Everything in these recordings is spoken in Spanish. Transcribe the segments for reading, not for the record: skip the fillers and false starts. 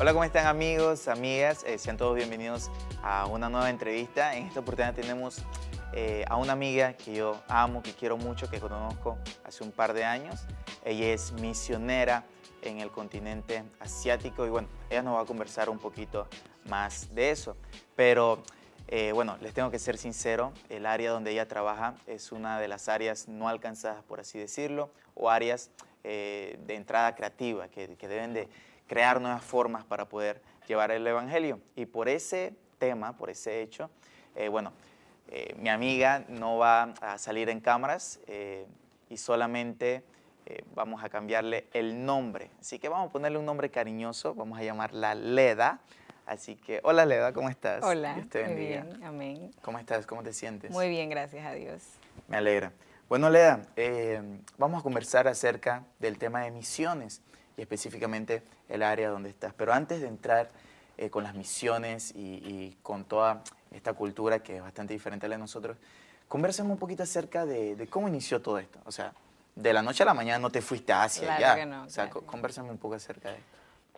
Hola, ¿cómo están amigos, amigas? Sean todos bienvenidos a una nueva entrevista. En esta oportunidad tenemos a una amiga que yo amo, que quiero mucho, que conozco hace un par de años. Ella es misionera en el continente asiático y bueno, ella nos va a conversar un poquito más de eso. Pero bueno, les tengo que ser sincero, el área donde ella trabaja es una de las áreas no alcanzadas, por así decirlo, o áreas de entrada creativa que deben de crear nuevas formas para poder llevar el evangelio. Y por ese tema, por ese hecho, mi amiga no va a salir en cámaras y solamente vamos a cambiarle el nombre. Así que vamos a ponerle un nombre cariñoso, vamos a llamarla Leda. Así que, hola Leda, ¿cómo estás? Hola, Dios te bendiga. muy bien, amén. ¿Cómo estás? ¿Cómo te sientes? Muy bien, gracias a Dios. Me alegra. Bueno, Leda, vamos a conversar acerca del tema de misiones y específicamente el área donde estás. Pero antes de entrar con las misiones y con toda esta cultura que es bastante diferente a la de nosotros, conversemos un poquito acerca de cómo inició todo esto. O sea, de la noche a la mañana no te fuiste a Asia, Claro ya. que no, O sea, claro. conversame un poco acerca de esto.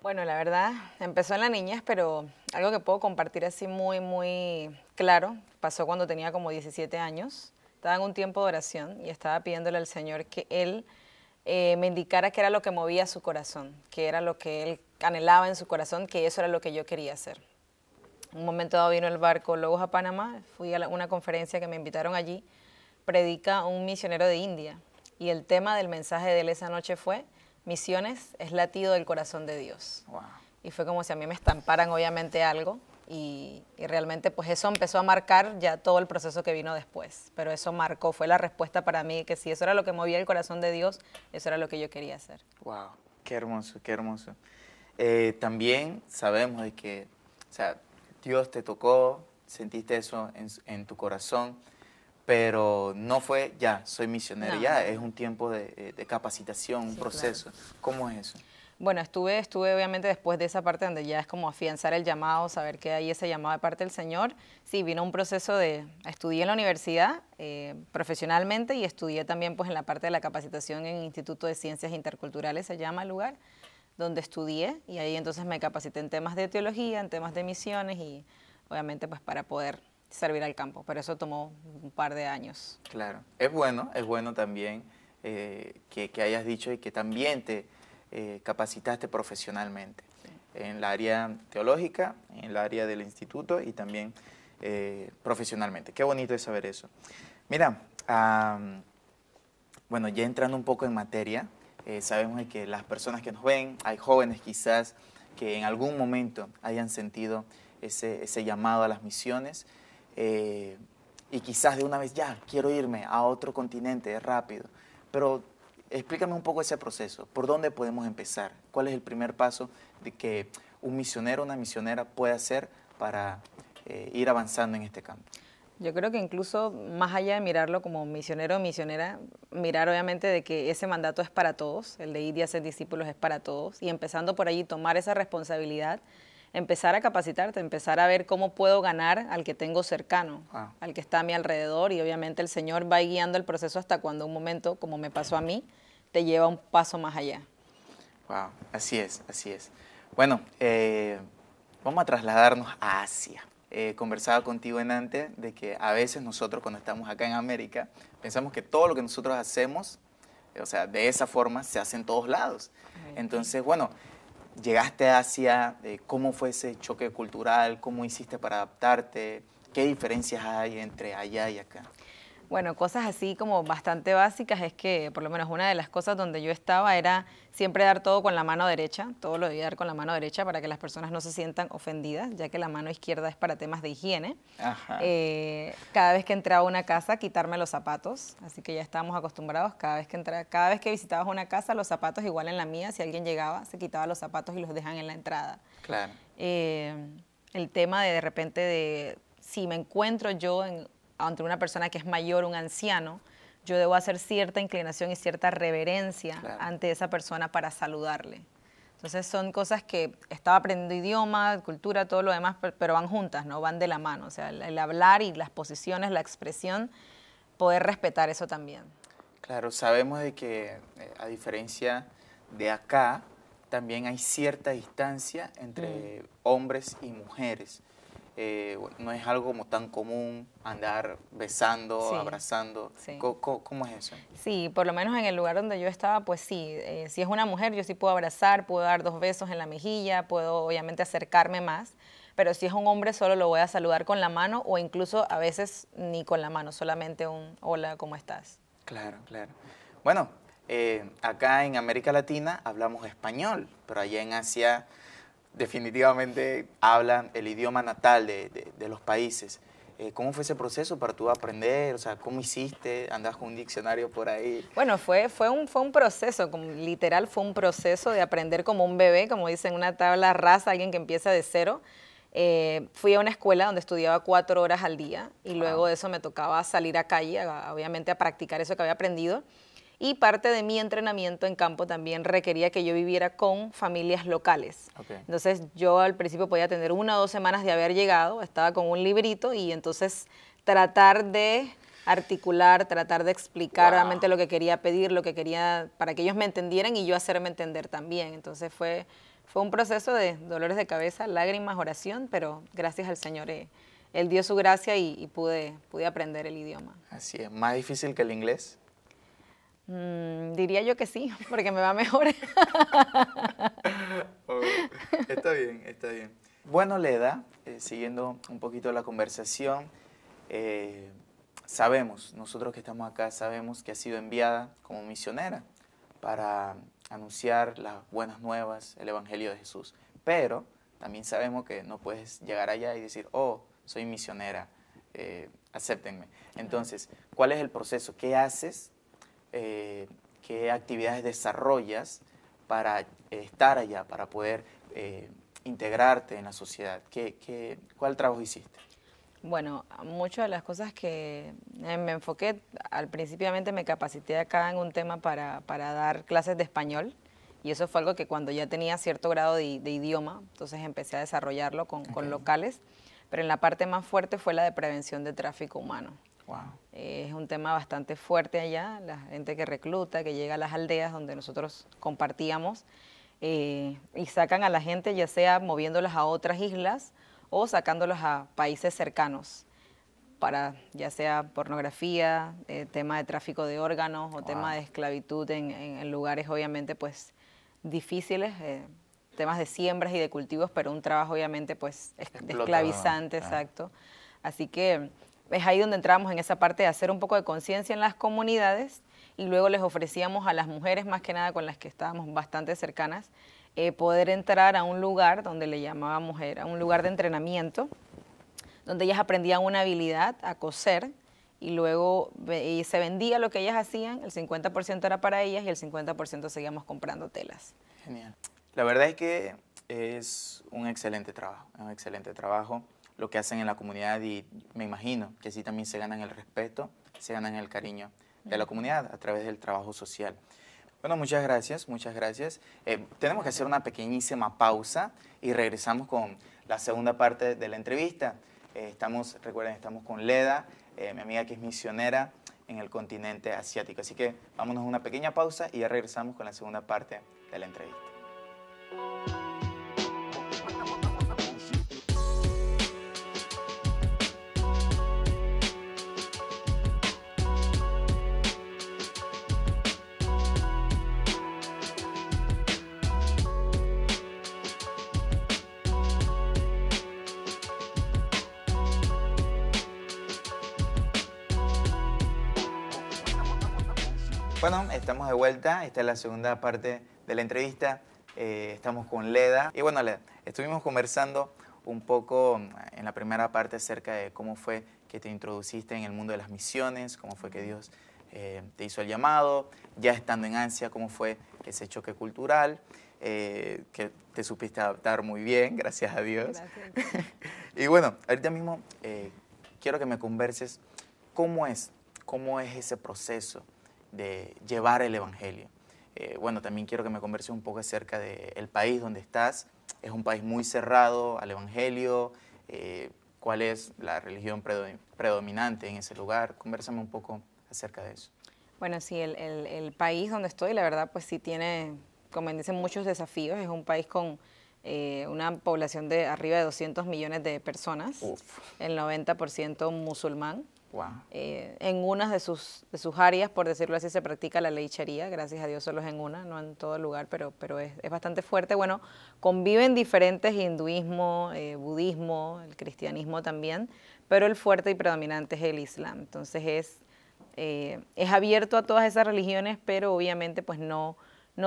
Bueno, la verdad, empezó en la niñez, pero algo que puedo compartir así muy claro, pasó cuando tenía como 17 años. Estaba en un tiempo de oración y estaba pidiéndole al Señor que Él me indicara qué era lo que movía su corazón, qué era lo que Él anhelaba en su corazón, que eso era lo que yo quería hacer. En un momento dado vino el barco Logos a Panamá, fui a una conferencia que me invitaron allí, predica un misionero de India y el tema del mensaje de él esa noche fue: misiones es latido del corazón de Dios. Wow. Y fue como si a mí me estamparan obviamente algo y realmente pues eso empezó a marcar ya todo el proceso que vino después. Pero eso marcó, fue la respuesta para mí, que si eso era lo que movía el corazón de Dios, eso era lo que yo quería hacer. Wow, qué hermoso, qué hermoso. También sabemos de que, o sea, Dios te tocó, sentiste eso en tu corazón, pero no fue ya, soy misionero, No, ya no. es un tiempo de capacitación, un Sí, proceso. claro. ¿Cómo es eso? Bueno, estuve obviamente después de esa parte donde ya es como afianzar el llamado, saber que hay ese llamado de parte del Señor. Sí, vino un proceso estudié en la universidad profesionalmente y estudié también pues en la parte de la capacitación en Instituto de Ciencias Interculturales, se llama el lugar, donde estudié y ahí entonces me capacité en temas de teología, en temas de misiones y obviamente pues para poder servir al campo, pero eso tomó un par de años. Claro, es bueno también que hayas dicho y que también te capacitaste profesionalmente en la área teológica, en el área del instituto y también profesionalmente. Qué bonito es saber eso. Mira, bueno, ya entrando un poco en materia, sabemos de que las personas que nos ven, hay jóvenes quizás que en algún momento hayan sentido ese llamado a las misiones y quizás de una vez ya quiero irme a otro continente rápido, pero explícame un poco ese proceso. ¿Por dónde podemos empezar? ¿Cuál es el primer paso de que un misionero o una misionera puede hacer para ir avanzando en este campo? Yo creo que incluso más allá de mirarlo como misionero o misionera, mirar obviamente de que ese mandato es para todos, el de ir y hacer discípulos es para todos, y empezando por allí tomar esa responsabilidad, empezar a capacitarte, empezar a ver cómo puedo ganar al que tengo cercano, Wow. al que está a mi alrededor, y obviamente el Señor va guiando el proceso hasta cuando un momento, como me pasó a mí, te lleva un paso más allá. Wow, así es, así es. Bueno, vamos a trasladarnos a Asia. Conversaba contigo en antes de que a veces nosotros cuando estamos acá en América pensamos que todo lo que nosotros hacemos, o sea, de esa forma se hace en todos lados. Entonces, bueno, llegaste a Asia, ¿cómo fue ese choque cultural? ¿Cómo hiciste para adaptarte? ¿Qué diferencias hay entre allá y acá? Bueno, cosas así como bastante básicas es que por lo menos una de las cosas donde yo estaba era siempre dar todo con la mano derecha, todo lo debía dar con la mano derecha para que las personas no se sientan ofendidas, ya que la mano izquierda es para temas de higiene. Ajá. Cada vez que entraba a una casa, quitarme los zapatos, así que ya estábamos acostumbrados, cada vez que visitabas una casa, los zapatos igual en la mía, si alguien llegaba, se quitaba los zapatos y los dejan en la entrada. Claro. El tema de repente de si me encuentro yo ante una persona que es mayor, un anciano, yo debo hacer cierta inclinación y cierta reverencia Claro. ante esa persona para saludarle. Entonces son cosas que estaba aprendiendo idioma, cultura, todo lo demás, pero van juntas, ¿no? Van de la mano. O sea, el hablar y las posiciones, la expresión, poder respetar eso también. Claro, sabemos de que a diferencia de acá, también hay cierta distancia entre hombres y mujeres. No es algo como tan común andar besando, Sí, abrazando. sí. ¿Cómo es eso? Sí, por lo menos en el lugar donde yo estaba, pues sí, si es una mujer, yo sí puedo abrazar, puedo dar 2 besos en la mejilla, puedo obviamente acercarme más, pero si es un hombre solo lo voy a saludar con la mano o incluso a veces ni con la mano, solamente un hola, ¿cómo estás? Claro, claro. Bueno, acá en América Latina hablamos español, pero allá en Asia definitivamente hablan el idioma natal de los países. ¿Cómo fue ese proceso para tú aprender? O sea, ¿cómo hiciste? ¿Andas con un diccionario por ahí? Bueno, fue un proceso, como, literal fue un proceso de aprender como un bebé, como dicen, una tabla rasa, alguien que empieza de cero. Fui a una escuela donde estudiaba 4 horas al día y luego de eso me tocaba salir a calle, obviamente a practicar eso que había aprendido. Y parte de mi entrenamiento en campo también requería que yo viviera con familias locales. Okay. Entonces yo al principio podía tener 1 o 2 semanas de haber llegado, estaba con un librito y entonces tratar de articular, tratar de explicar realmente lo que quería pedir, lo que quería, para que ellos me entendieran y yo hacerme entender también. Entonces fue un proceso de dolores de cabeza, lágrimas, oración, pero gracias al Señor, Él dio su gracia y pude aprender el idioma. Así es. ¿Más difícil que el inglés? Diría yo que sí, porque me va mejor. Oh, está bien, está bien. Bueno, Leda, siguiendo un poquito la conversación, sabemos, nosotros que estamos acá, sabemos que has sido enviada como misionera para anunciar las buenas nuevas, el Evangelio de Jesús. Pero también sabemos que no puedes llegar allá y decir, oh, soy misionera, acéptenme. Entonces, ¿cuál es el proceso? ¿Qué haces? ¿Qué actividades desarrollas para estar allá, para poder integrarte en la sociedad? ¿Cuál trabajo hiciste? Bueno, muchas de las cosas que me enfoqué, al principiamente me capacité acá en un tema para dar clases de español y eso fue algo que cuando ya tenía cierto grado de idioma, entonces empecé a desarrollarlo con locales, pero en la parte más fuerte fue la de prevención de tráfico humano. Wow. Es un tema bastante fuerte allá, la gente que recluta, que llega a las aldeas donde nosotros compartíamos y sacan a la gente ya sea moviéndolas a otras islas o sacándolas a países cercanos para ya sea pornografía, tema de tráfico de órganos o tema de esclavitud en lugares obviamente pues difíciles, temas de siembras y de cultivos, pero un trabajo obviamente pues esclavizante, exacto. Así que es ahí donde entramos en esa parte de hacer un poco de conciencia en las comunidades y luego les ofrecíamos a las mujeres, más que nada con las que estábamos bastante cercanas, poder entrar a un lugar donde le llamábamos, era un lugar de entrenamiento, donde ellas aprendían una habilidad a coser y luego se vendía lo que ellas hacían, el 50% era para ellas y el 50% seguíamos comprando telas. Genial. La verdad es que es un excelente trabajo lo que hacen en la comunidad y me imagino que así también se ganan el respeto, se ganan el cariño de la comunidad a través del trabajo social. Bueno, muchas gracias, muchas gracias. Tenemos que hacer una pequeñísima pausa y regresamos con la segunda parte de la entrevista. Recuerden, estamos con Leda, mi amiga que es misionera en el continente asiático. Así que vámonos a una pequeña pausa y ya regresamos con la segunda parte de la entrevista. Bueno, estamos de vuelta. Esta es la segunda parte de la entrevista. Estamos con Leda. Y bueno, Leda, estuvimos conversando un poco en la primera parte acerca de cómo fue que te introduciste en el mundo de las misiones, cómo fue que Dios te hizo el llamado, ya estando en Asia, cómo fue ese choque cultural, que te supiste adaptar muy bien, gracias a Dios. Gracias. Y bueno, ahorita mismo quiero que me converses cómo es ese proceso de llevar el Evangelio. Bueno, también quiero que me converses un poco acerca del país donde estás. Es un país muy cerrado al Evangelio. ¿Cuál es la religión predominante en ese lugar? Convérsame un poco acerca de eso. Bueno, sí, el país donde estoy, la verdad, pues sí tiene como dicen, muchos desafíos. Es un país con una población de arriba de 200 millones de personas, Uf. el 90% musulmán. Wow. En unas de sus áreas, por decirlo así, se practica la ley sharia, gracias a Dios solo es en una, no en todo lugar, pero es bastante fuerte. Bueno, conviven diferentes, hinduismo, budismo, el cristianismo también, pero el fuerte y predominante es el islam. Entonces es abierto a todas esas religiones, pero obviamente pues no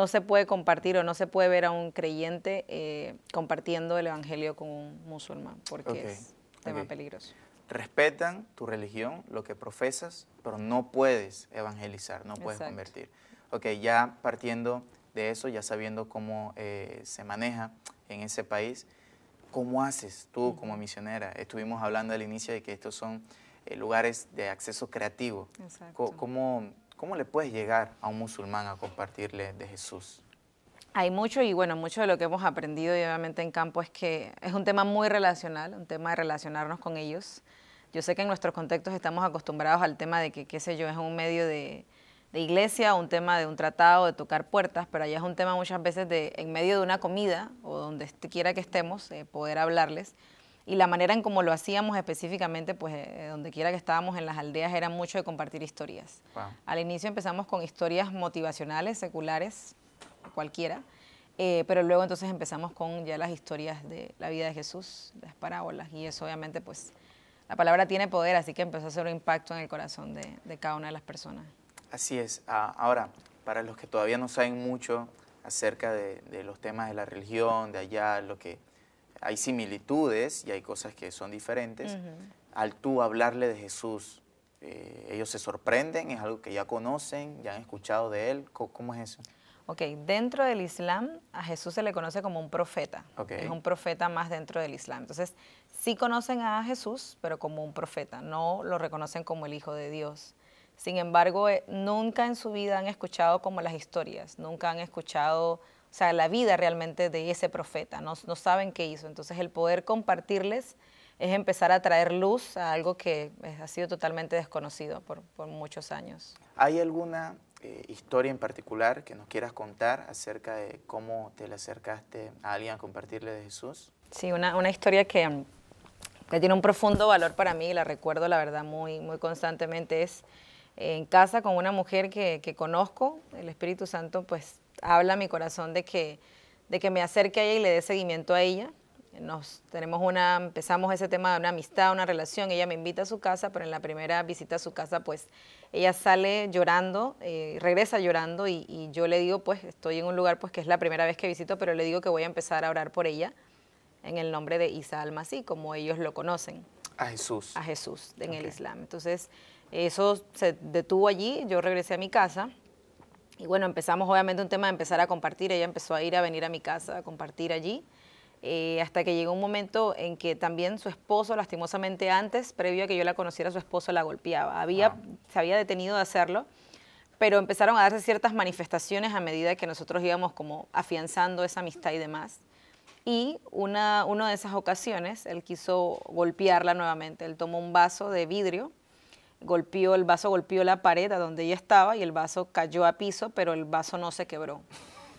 se puede compartir o no se puede ver a un creyente compartiendo el evangelio con un musulmán, porque es tema peligroso. Respetan tu religión, lo que profesas, pero no puedes evangelizar, no puedes convertir. Ok, ya partiendo de eso, ya sabiendo cómo se maneja en ese país, ¿cómo haces tú como misionera? Estuvimos hablando al inicio de que estos son lugares de acceso creativo. Exacto. ¿Cómo le puedes llegar a un musulmán a compartirle de Jesús? Hay mucho y bueno, mucho de lo que hemos aprendido y obviamente en campo es que es un tema muy relacional, un tema de relacionarnos con ellos. Yo sé que en nuestros contextos estamos acostumbrados al tema de que, qué sé yo, es un medio de iglesia, un tema de un tratado, de tocar puertas, pero allá es un tema muchas veces de en medio de una comida o donde quiera que estemos, poder hablarles. Y la manera en cómo lo hacíamos específicamente, pues donde quiera que estábamos en las aldeas, era mucho de compartir historias. Wow. Al inicio empezamos con historias motivacionales, seculares, cualquiera, pero luego entonces empezamos con ya las historias de la vida de Jesús, las parábolas, y eso obviamente pues la palabra tiene poder, así que empezó a hacer un impacto en el corazón de cada una de las personas. Así es. Ahora, para los que todavía no saben mucho acerca de los temas de la religión, de allá, lo que hay similitudes y hay cosas que son diferentes, al tú hablarle de Jesús, ellos se sorprenden, es algo que ya conocen, ya han escuchado de él. ¿Cómo es eso? Ok, dentro del Islam a Jesús se le conoce como un profeta. Okay. Es un profeta más dentro del Islam. Entonces, sí conocen a Jesús, pero como un profeta, no lo reconocen como el Hijo de Dios. Sin embargo, nunca en su vida han escuchado como las historias, nunca han escuchado, o sea, la vida realmente de ese profeta, no saben qué hizo. Entonces, el poder compartirles es empezar a traer luz a algo que ha sido totalmente desconocido por muchos años. ¿Hay alguna historia en particular que nos quieras contar acerca de cómo te le acercaste a alguien a compartirle de Jesús? Sí, una historia que tiene un profundo valor para mí y la recuerdo, la verdad, muy, muy constantemente. Es en casa con una mujer que conozco, el Espíritu Santo pues habla a mi corazón de que me acerque a ella y le dé seguimiento a ella. Empezamos ese tema de una amistad, una relación. Ella me invita a su casa, pero en la primera visita a su casa, pues ella sale llorando, regresa llorando y yo le digo, pues estoy en un lugar pues que es la primera vez que visito, pero le digo que voy a empezar a orar por ella en el nombre de Isa al-Masí, como ellos lo conocen. A Jesús. A Jesús en el Islam. Entonces, eso se detuvo allí, yo regresé a mi casa y bueno, empezamos obviamente un tema de empezar a compartir. Ella empezó a venir a mi casa a compartir allí. Hasta que llegó un momento en que también su esposo, lastimosamente antes, previo a que yo la conociera, su esposo la golpeaba. Se había detenido de hacerlo, pero empezaron a darse ciertas manifestaciones a medida que nosotros íbamos como afianzando esa amistad y demás. Y una de esas ocasiones, él quiso golpearla nuevamente. Él tomó un vaso de vidrio, el vaso golpeó la pared a donde ella estaba y el vaso cayó a piso, pero el vaso no se quebró.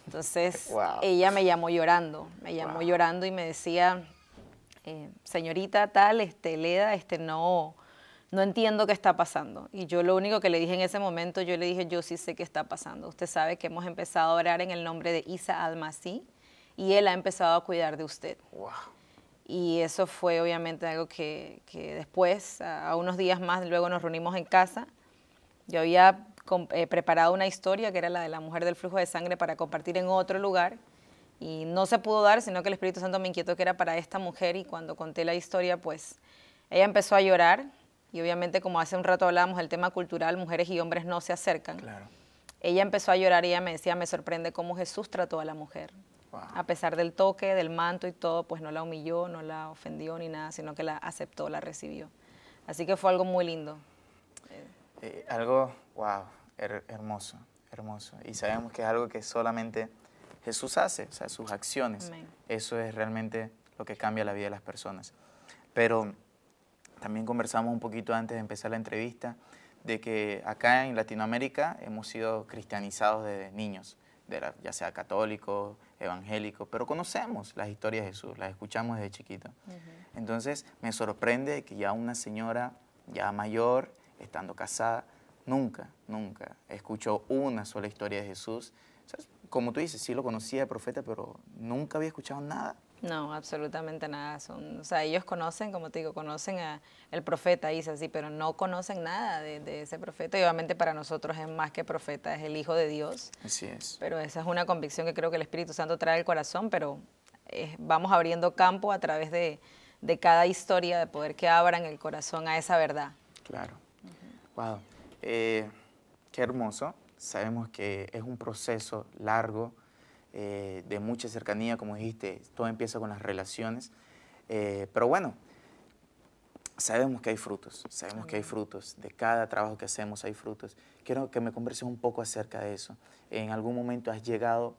Entonces, ella me llamó llorando, y me decía, señorita tal, Leda, no entiendo qué está pasando. Y yo lo único que le dije en ese momento, yo le dije, yo sí sé qué está pasando. Usted sabe que hemos empezado a orar en el nombre de Isa al-Masí y él ha empezado a cuidar de usted. Wow. Y eso fue obviamente algo que después, a unos días más, luego nos reunimos en casa. Yo había preparado una historia que era la de la mujer del flujo de sangre para compartir en otro lugar y no se pudo dar, sino que el Espíritu Santo me inquietó que era para esta mujer y cuando conté la historia, pues ella empezó a llorar y obviamente como hace un rato hablábamos del tema cultural, mujeres y hombres no se acercan. Claro. Ella empezó a llorar y ella me decía, me sorprende cómo Jesús trató a la mujer. Wow. A pesar del toque, del manto y todo, pues no la humilló, no la ofendió ni nada, sino que la aceptó, la recibió. Así que fue algo muy lindo. Algo, wow, hermoso, hermoso. Y sabemos que es algo que solamente Jesús hace, o sea, sus acciones. Amén. Eso es realmente lo que cambia la vida de las personas. Pero también conversamos un poquito antes de empezar la entrevista de que acá en Latinoamérica hemos sido cristianizados desde niños. ya sea católico, evangélico, pero conocemos las historias de Jesús, las escuchamos desde chiquito. Entonces me sorprende que ya una señora ya mayor, estando casada, nunca escuchó una sola historia de Jesús. O sea, como tú dices, sí lo conocía de profeta, pero nunca había escuchado nada. No, absolutamente nada. O sea, ellos conocen, como te digo, conocen al profeta Isa, sí, pero no conocen nada de ese profeta. Y obviamente para nosotros es más que profeta, es el Hijo de Dios. Así es. Pero esa es una convicción que creo que el Espíritu Santo trae al corazón, pero vamos abriendo campo a través de cada historia, de poder que abran el corazón a esa verdad. Claro. Wow. Qué hermoso. Sabemos que es un proceso largo, de mucha cercanía, como dijiste, todo empieza con las relaciones, pero bueno, sabemos que hay frutos, de cada trabajo que hacemos hay frutos. Quiero que me converses un poco acerca de eso. ¿En algún momento has llegado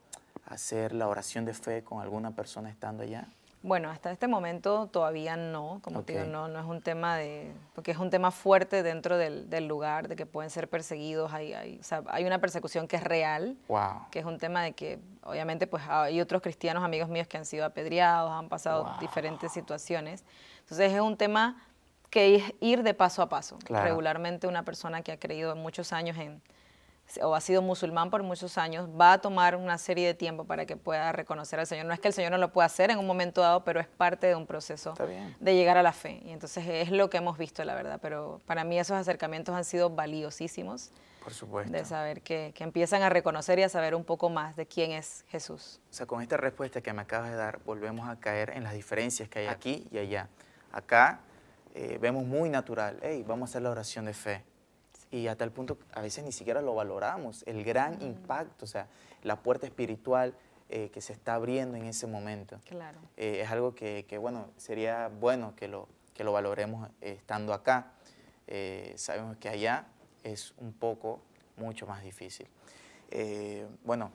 a hacer la oración de fe con alguna persona estando allá? Bueno, hasta este momento todavía no, como te digo, no es un tema porque es un tema fuerte dentro del lugar, de que pueden ser perseguidos, o sea, hay una persecución que es real, que es un tema de que obviamente pues hay otros cristianos, amigos míos que han sido apedreados, han pasado diferentes situaciones, entonces es un tema que es ir de paso a paso. Regularmente una persona que ha creído muchos años o ha sido musulmán por muchos años, va a tomar una serie de tiempo para que pueda reconocer al Señor. No es que el Señor no lo pueda hacer en un momento dado, pero es parte de un proceso de llegar a la fe. Y entonces es lo que hemos visto, la verdad. Pero para mí esos acercamientos han sido valiosísimos. Por supuesto. De saber que empiezan a reconocer y a saber un poco más de quién es Jesús. O sea, con esta respuesta que me acabas de dar, volvemos a caer en las diferencias que hay aquí y allá. Acá vemos muy natural, hey, vamos a hacer la oración de fe. Y a tal punto, a veces ni siquiera lo valoramos, el gran impacto, o sea, la puerta espiritual que se está abriendo en ese momento. Claro. Es algo que, bueno, sería bueno que lo valoremos estando acá. Sabemos que allá es mucho más difícil. Bueno,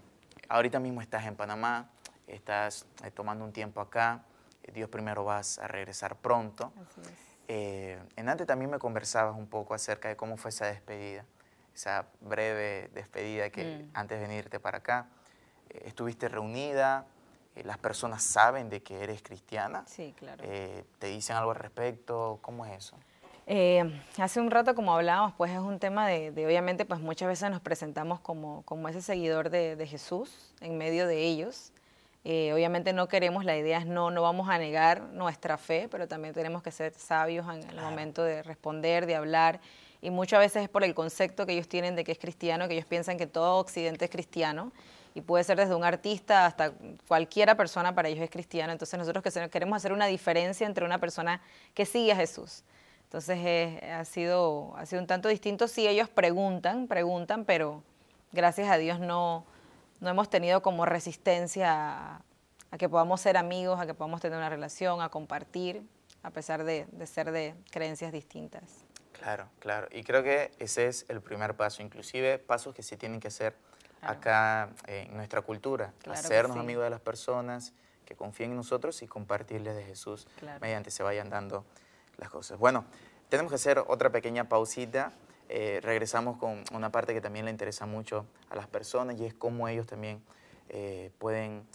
ahorita mismo estás en Panamá, estás tomando un tiempo acá, Dios primero vas a regresar pronto. Así es. En antes también me conversabas un poco acerca de cómo fue esa despedida, esa breve despedida que antes de venirte para acá. ¿Estuviste reunida? ¿Las personas saben de que eres cristiana? Sí, claro. ¿Te dicen algo al respecto? ¿Cómo es eso? Hace un rato, como hablábamos, pues es un tema de obviamente, pues muchas veces nos presentamos como ese seguidor de Jesús en medio de ellos. Obviamente no queremos, la idea es no vamos a negar nuestra fe, pero también tenemos que ser sabios en el momento de responder, de hablar, y muchas veces es por el concepto que ellos tienen de que es cristiano, que ellos piensan que todo Occidente es cristiano, y puede ser desde un artista hasta cualquiera persona para ellos es cristiano. Entonces nosotros queremos hacer una diferencia entre una persona que sigue a Jesús. Entonces ha sido un tanto distinto. Sí, ellos preguntan, pero gracias a Dios no hemos tenido como resistencia a que podamos ser amigos, a que podamos tener una relación, a compartir, a pesar de ser de creencias distintas. Claro, claro. Y creo que ese es el primer paso, inclusive pasos que se tienen que hacer acá en nuestra cultura. Hacernos amigos de las personas, que confíen en nosotros y compartirles de Jesús mediante se vayan dando las cosas. Bueno, tenemos que hacer otra pequeña pausita. Regresamos con una parte que también le interesa mucho a las personas y es cómo ellos también pueden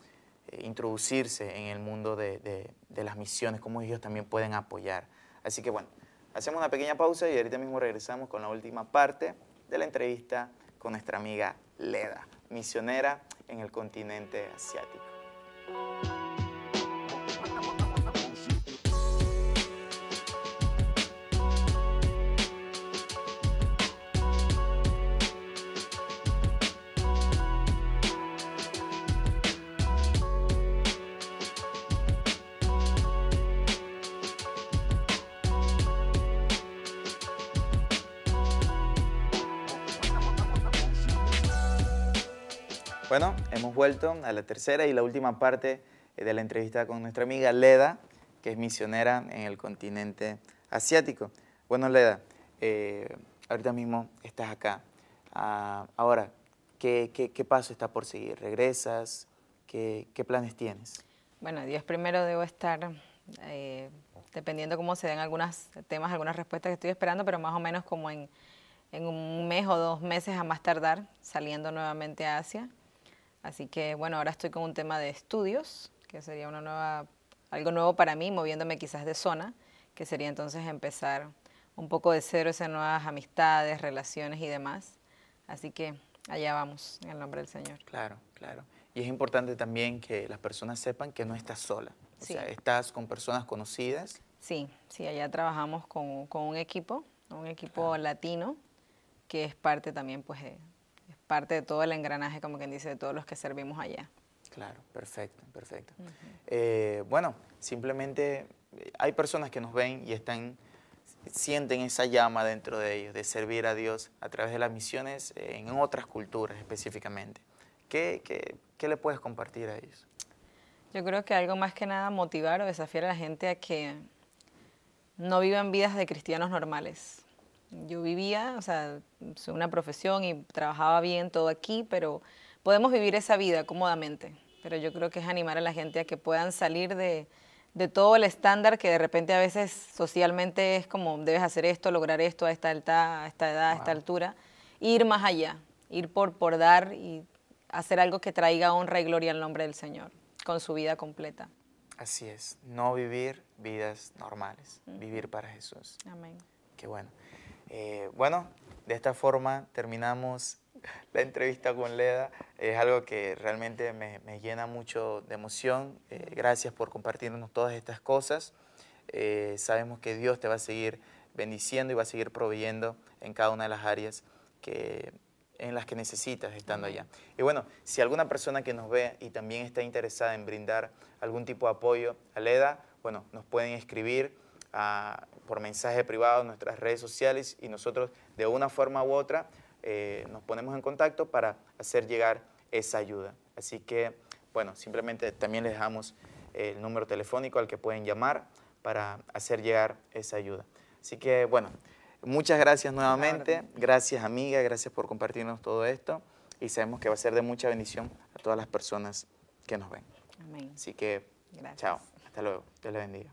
introducirse en el mundo de las misiones, cómo ellos también pueden apoyar. Así que bueno, hacemos una pequeña pausa y ahorita mismo regresamos con la última parte de la entrevista con nuestra amiga Leda, misionera en el continente asiático. Bueno, hemos vuelto a la tercera y la última parte de la entrevista con nuestra amiga Leda, que es misionera en el continente asiático. Bueno, Leda, ahorita mismo estás acá. Ahora, ¿qué paso está por seguir? ¿Regresas? ¿Qué planes tienes? Bueno, Dios primero debo estar, dependiendo cómo se den algunos temas, algunas respuestas que estoy esperando, pero más o menos como en un mes o 2 meses a más tardar, saliendo nuevamente a Asia. Así que bueno, ahora estoy con un tema de estudios, que sería algo nuevo para mí, moviéndome quizás de zona, que sería entonces empezar un poco de cero, esas nuevas amistades, relaciones y demás. Así que allá vamos, en el nombre del Señor. Claro, claro. Y es importante también que las personas sepan que no estás sola. O Sí. sea, estás con personas conocidas. Sí, sí, allá trabajamos con un equipo latino, que es parte también, pues, es parte de todo el engranaje, como quien dice, de todos los que servimos allá. Claro, perfecto, perfecto. Bueno, simplemente hay personas que nos ven y sienten esa llama dentro de ellos, de servir a Dios a través de las misiones en otras culturas específicamente. ¿Qué le puedes compartir a ellos? Yo creo que algo más que nada motivar o desafiar a la gente a que no vivan vidas de cristianos normales. Yo vivía, o sea, soy una profesión y trabajaba bien todo aquí, pero podemos vivir esa vida cómodamente. Pero yo creo que es animar a la gente a que puedan salir de todo el estándar que de repente a veces socialmente es como debes hacer esto, lograr esto a esta edad, a esta altura, e ir más allá, ir por dar y hacer algo que traiga honra y gloria al nombre del Señor, con su vida completa. Así es, no vivir vidas normales, vivir para Jesús. Amén. Qué bueno. Bueno, de esta forma terminamos la entrevista con Leda. Es algo que realmente me llena mucho de emoción. Gracias por compartirnos todas estas cosas. Sabemos que Dios te va a seguir bendiciendo y va a seguir proveyendo en cada una de las áreas en las que necesitas estando allá. Y bueno, si alguna persona que nos ve y también está interesada en brindar algún tipo de apoyo a Leda, bueno, nos pueden escribir por mensaje privado en nuestras redes sociales y nosotros de una forma u otra nos ponemos en contacto para hacer llegar esa ayuda. Así que, bueno, simplemente también les dejamos el número telefónico al que pueden llamar para hacer llegar esa ayuda. Así que, bueno, muchas gracias nuevamente. Gracias, amiga, gracias por compartirnos todo esto y sabemos que va a ser de mucha bendición a todas las personas que nos ven. Amén. Así que, Gracias. chao, hasta luego, Dios les bendiga.